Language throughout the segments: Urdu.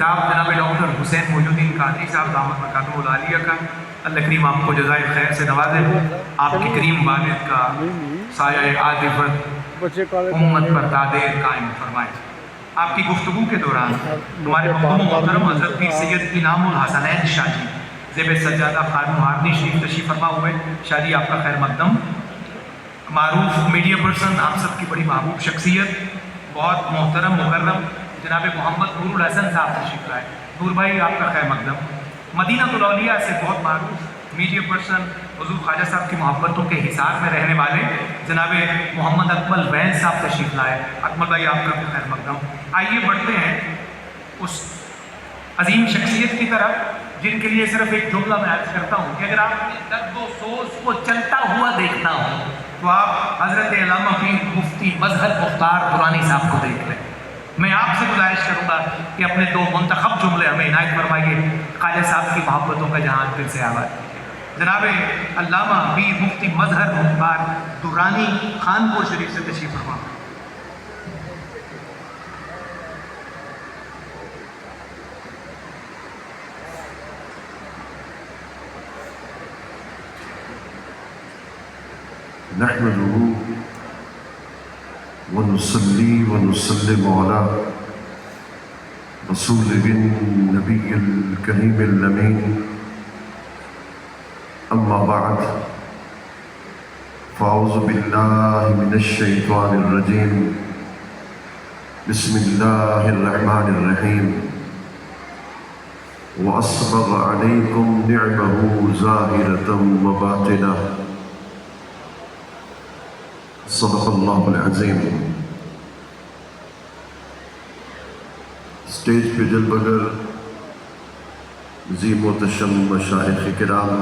خطاب جناب ڈاکٹر حسین موجود الدین قادری صاحب دامت برکاتہ العالیہ کا، اللہ کریم آپ کو جزائے خیر سے نوازے، آپ کی کریم والد کا سایہ عاطفت امت پر دادیر قائم فرمائے۔ آپ کی گفتگو کے دوران ہمارے مرحوم محترم حضرت پیر سید انعام الحسنین شاہ جی زیب سجادہ خانو ہارنی شریف تشریف فرما ہوئے۔ شاہ جی آپ کا خیر مقدم، معروف میڈیا پرسن، آپ سب کی بڑی محبوب شخصیت، بہت محترم مکرم جناب محمد نور الحسن صاحب تشریف لائے۔ نور بھائی آپ کا خیر مقدم، مدینہ الاولیاء سے بہت معروف میڈیا پرسن، حضور خواجہ صاحب کی محبتوں کے حصار میں رہنے والے جناب محمد اکمل وین صاحب تشریف لائے۔ اکمل بھائی آپ کا خیر مقدم۔ آئیے بڑھتے ہیں اس عظیم شخصیت کی طرف جن کے لیے صرف ایک جملہ میں عرض کرتا ہوں کہ اگر آپ نے درد و سوز کو چلتا ہوا دیکھنا ہو تو آپ حضرت علامہ پیر مفتی مظہر مختار درانی صاحب کو دیکھ لیں۔ میں آپ سے گزارش کروں گا کہ اپنے دو منتخب جملے ہمیں عنایت فرمائیے۔ خواجہ صاحب کی محبتوں کا جہان پھر سے آباد۔ جناب علامہ پیر مفتی مظہر مختار درانی خانپور شریف سے تشریف فرما۔ نحمده ونصلي ونسلم على رسوله النبي الكريم الأمين، أما بعد فأعوذ بالله من الشيطان الرجيم، بسم الله الرحمن الرحيم، وأسبغ عليكم نعمه ظاهرة وباطنة، صدق اللہ العظیم۔ اسٹیج پہ جل بغیر عظیم و تشم مشائخ کرام،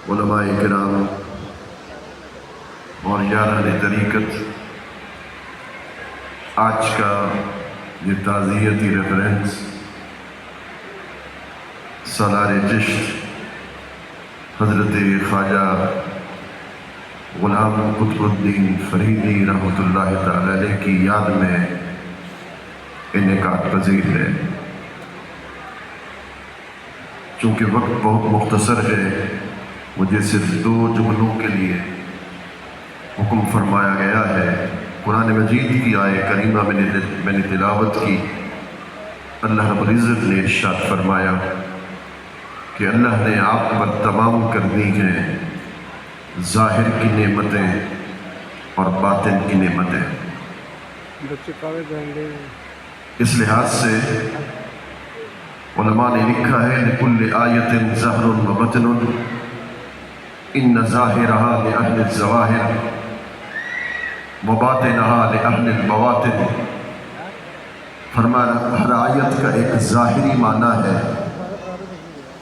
علماء کرام اور یاران طریقت، آج کا یہ تعزیتی ریفرنس سالار چشت حضرت خواجہ غلام قطب الدین فریدی رحمۃ اللہ تعالی علیہ کی یاد میں انعقاد پذیر ہے۔ چونکہ وقت بہت مختصر ہے، مجھے صرف دو جملوں کے لیے حکم فرمایا گیا ہے۔ قرآن مجید کی آیہ کریمہ میں نے تلاوت کی۔ اللہ رب العزت نے ارشاد فرمایا کہ اللہ نے آپ پر تمام کر دی ہیں ظاہر کی نعمتیں اور باطن کی نعمتیں۔ اس لحاظ سے علماء نے لکھا ہے لِكُلِّ آیَةٍ ظَهْرٌ وَبَطْنٌ إِنَّ ظَاهِرَهَا لِأَهْلِ الظَّوَاهِرِ وَبَاطِنَهَا لِأَهْلِ الْبَوَاطِنِ۔ فرمایا ہر آیت کا ایک ظاہری معنی ہے،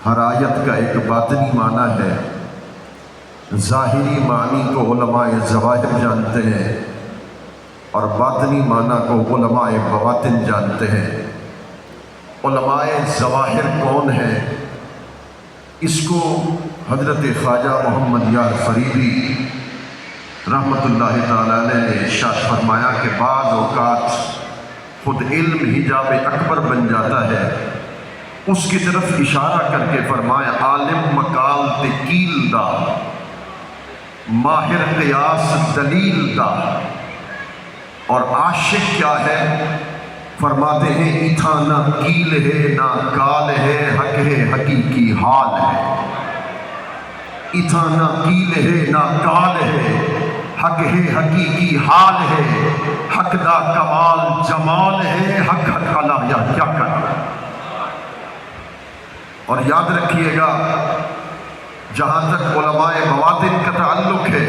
ہر آیت کا ایک باطنی معنی ہے۔ ظاہری معنی کو علماء ظواہر جانتے ہیں اور باطنی معنی کو علماء بواطن جانتے ہیں۔ علماء ظواہر کون ہیں؟ اس کو حضرت خواجہ محمد یار فریدی رحمۃ اللہ تعالی علیہ نے ارشاد فرمایا کہ بعض اوقات خود علم حجاب اکبر بن جاتا ہے۔ اس کی طرف اشارہ کر کے فرمایا عالم مقال تکیل دا، ماہر قیاس دلیل دا، اور عاشق کیا ہے؟ فرماتے ہیں اتھا نہ کیل ہے نہ کال ہے، حق ہے حقیقی حال ہے۔ اتھا نہ کیل ہے نہ کال ہے، حق ہے حقیقی حال ہے، حق دا کمال جمال ہے، حق حق علا یا کیا کرنا۔ اور یاد رکھیے گا جہاں تک علماء بواطن کا تعلق ہے،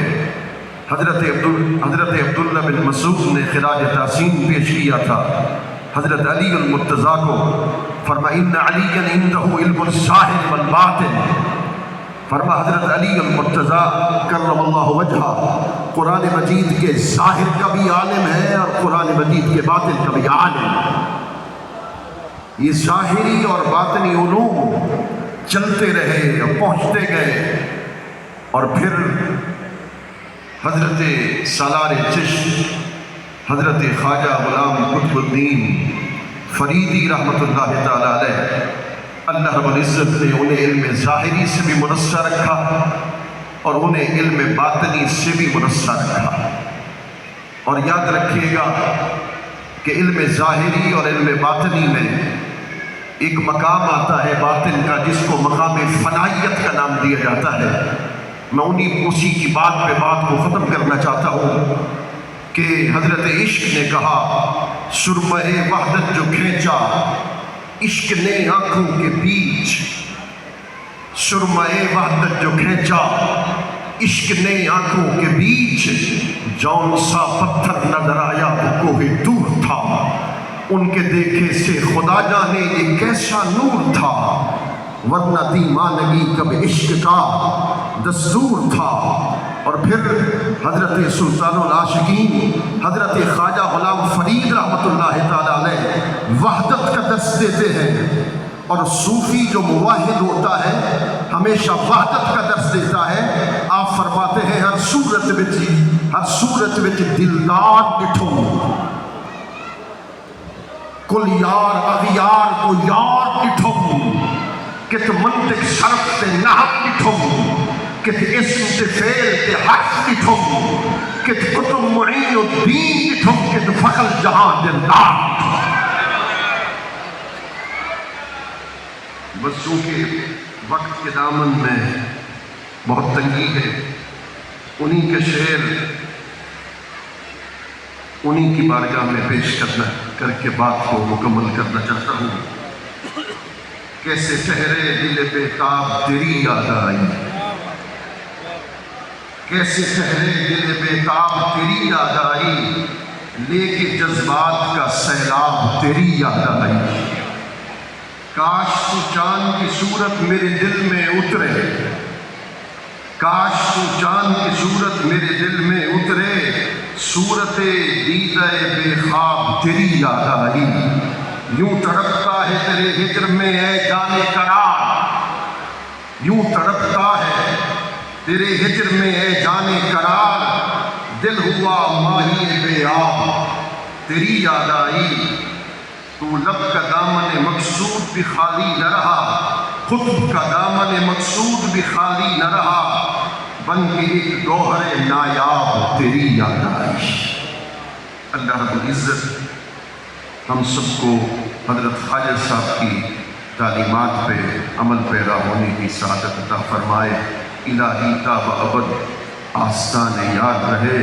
حضرت عبداللہ بن مسعود نے خراج تحسین پیش کیا تھا حضرت علی المرتضیٰ کو۔ فرمایا ان علی عنده علم الظاہر والباطن۔ فرما حضرت علی المرتضیٰ کرم اللہ وجہہ قرآن مجید کے ظاہر کا بھی عالم ہے اور قرآن مجید کے باطن کا بھی عالم ہے۔ یہ ظاہری اور باطنی علوم چلتے رہے اور پہنچتے گئے، اور پھر حضرت سالار چشت حضرت خواجہ غلام قطب الدین فریدی رحمۃ اللہ تعالیٰ علیہ، اللہ رب العزت نے انہیں علم ظاہری سے بھی منصر رکھا اور انہیں علم باطنی سے بھی منصر رکھا۔ اور یاد رکھیے گا کہ علم ظاہری اور علم باطنی میں ایک مقام آتا ہے باطن کا جس کو مقام فنائیت کا نام دیا جاتا ہے۔ میں اسی کی بات پہ بات کو ختم کرنا چاہتا ہوں کہ حضرت عشق نے کہا سرمہ وحدت جو کھینچا عشق نے آنکھوں کے بیچ، سرمہ وحدت جو کھینچا عشق نے آنکھوں کے بیچ، جون سا پتھر نظر آیا وہ کوہ دور تھا، ان کے دیکھے سے خدا جانے یہ کیسا نور تھا، ورنہ دیوانگی کب عشق کا دستور تھا۔ اور پھر حضرت سلطان العاشقین حضرت خواجہ غلام فرید رحمۃ اللہ تعالیٰ علیہ وحدت کا درس دیتے ہیں، اور صوفی جو موحد ہوتا ہے ہمیشہ وحدت کا درس دیتا ہے۔ آپ فرماتے ہیں ہر صورت وچ دلدار ڈٹھو، کل یار اغیار کو یار ڈٹھو، کت منطق صرف تے نحو ڈٹھو، کت اسم تے فعل تے حرف ڈٹھو، کت قطب معین الدین ڈٹھو، کت فخر جہاں دلدار ڈٹھو۔ بس چونکہ وقت کے دامن میں بہت تنگی ہے، انہی کے شعر انہی کی بارگاہ میں پیش کر کے بات کو مکمل کرنا چاہتا ہوں۔ کیسے ٹھہرے دل بےتاب تیری یاد آئی، کیسے ٹھہرے دل بےتاب تیری یاد آئی، لے کے جذبات کا سیلاب تیری یاد آئی۔ کاش تو چاند کی صورت میرے دل میں اترے، کاش تو چاند کی صورت میرے دل میں اترے، صورت دیدہ بے خواب تیری یاد آئی۔ یوں تڑپتا ہے تیرے ہجر میں اے جانے قرار، یوں تڑپتا ہے تیرے ہجر میں اے جانے قرار، دل ہوا ماہی بے آب تیری یاد آئی۔ تو لب کا دامن مقصود بھی خالی نہ رہا، خطب کا دامن مقصود بھی خالی نہ رہا، بن کے ایک گوہر نایاب تیری یاد آئی۔ اللہ رب العزت ہم سب کو حضرت خواجہ صاحب کی تعلیمات پہ عمل پیرا ہونے کی سعادت عطا فرمائے۔ الہی تا ابد آستان یاد رہے،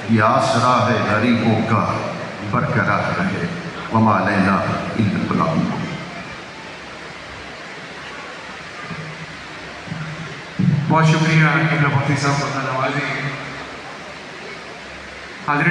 یہ آسرا ہے غریبوں کا برقرار رہے۔ وما علینا الا البلاغ المبین۔ بہت شکریہ قبلہ مفتی صاحب، اللہ نوازی۔